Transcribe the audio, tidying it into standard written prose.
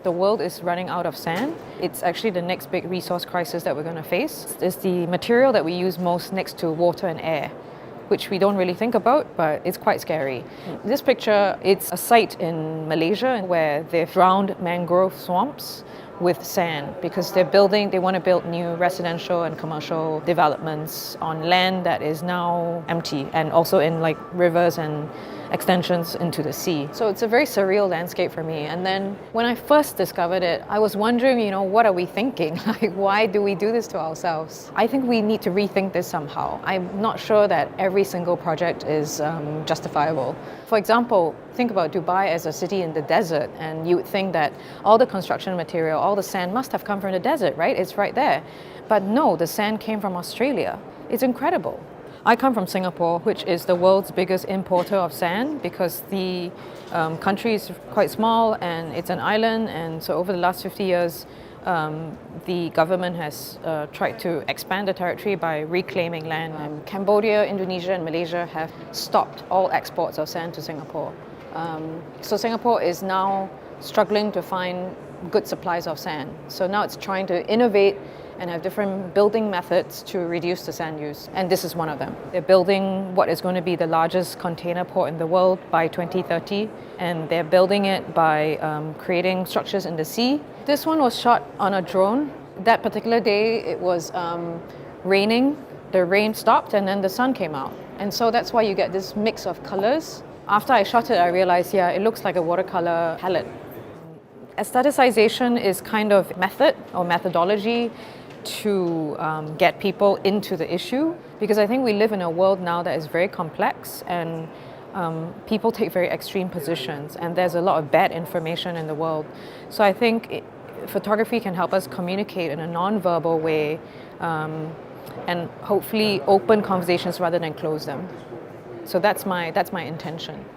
the world is running out of sand. It's actually the next big resource crisis that we're going to face. It's the material that we use most next to water and air, which we don't really think about, but it's quite scary. This picture, it's a site in Malaysia where they've drowned mangrove swamps with sand because they want to build new residential and commercial developments on land that is now empty, and also in like rivers and extensions into the sea. So it's a very surreal landscape for me. And then when I first discovered it, I was wondering, what are we thinking? Like, why do we do this to ourselves? I think we need to rethink this somehow. I'm not sure that every single project is justifiable. For example, think about Dubai as a city in the desert, and you would think that all the construction material, all the sand must have come from the desert, right? It's right there. But no, the sand came from Australia. It's incredible. I come from Singapore, which is the world's biggest importer of sand because the country is quite small and it's an island, and so over the last 50 years the government has tried to expand the territory by reclaiming land. Cambodia, Indonesia and Malaysia have stopped all exports of sand to Singapore. So Singapore is now struggling to find good supplies of sand. So now it's trying to innovate and have different building methods to reduce the sand use. And this is one of them. They're building what is going to be the largest container port in the world by 2030. And they're building it by creating structures in the sea. This one was shot on a drone. That particular day, it was raining. The rain stopped and then the sun came out. And so that's why you get this mix of colors. After I shot it, I realized, it looks like a watercolor palette. Aestheticization is kind of method or methodology to get people into the issue, because I think we live in a world now that is very complex and people take very extreme positions, and there's a lot of bad information in the world. So I think photography can help us communicate in a non-verbal way and hopefully open conversations rather than close them. So that's my intention.